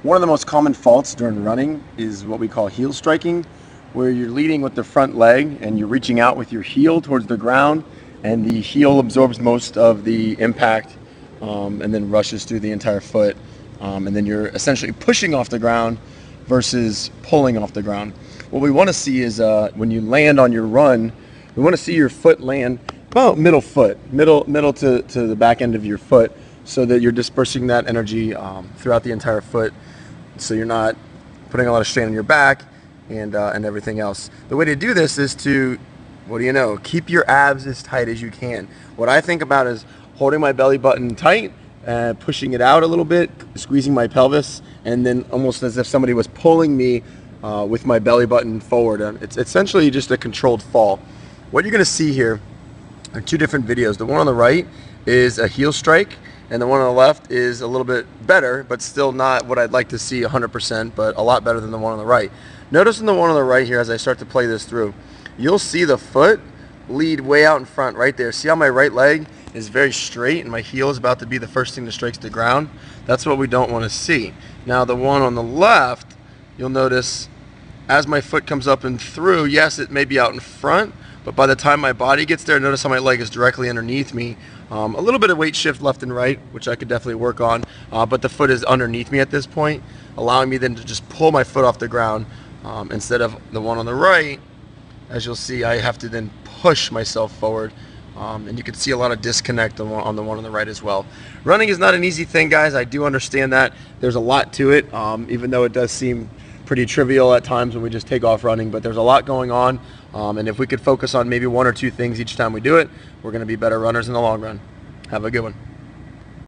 One of the most common faults during running is what we call heel striking, where you're leading with the front leg and you're reaching out with your heel towards the ground, and the heel absorbs most of the impact and then rushes through the entire foot. And then you're essentially pushing off the ground versus pulling off the ground. What we want to see is when you land on your run, we want to see your foot land about middle to the back end of your foot, so that you're dispersing that energy throughout the entire foot, so you're not putting a lot of strain on your back and everything else. The way to do this is to, what do you know, keep your abs as tight as you can. What I think about is holding my belly button tight and pushing it out a little bit, squeezing my pelvis, and then almost as if somebody was pulling me with my belly button forward. It's essentially just a controlled fall. What you're going to see here are two different videos. The one on the right is a heel strike, and the one on the left is a little bit better, but still not what I'd like to see 100%, but a lot better than the one on the right. Notice in the one on the right here, as I start to play this through, you'll see the foot lead way out in front right there. See how my right leg is very straight and my heel is about to be the first thing that strikes the ground? That's what we don't want to see. Now the one on the left, you'll notice as my foot comes up and through, yes, it may be out in front, but by the time my body gets there, notice how my leg is directly underneath me. A little bit of weight shift left and right, which I could definitely work on, but the foot is underneath me at this point, allowing me then to just pull my foot off the ground instead of the one on the right. As you'll see, I have to then push myself forward, and you can see a lot of disconnect on the one on the right as well. Running is not an easy thing, guys. I do understand that. There's a lot to it, even though it does seem pretty trivial at times when we just take off running, but there's a lot going on, and if we could focus on maybe one or two things each time we do it, we're going to be better runners in the long run. Have a good one.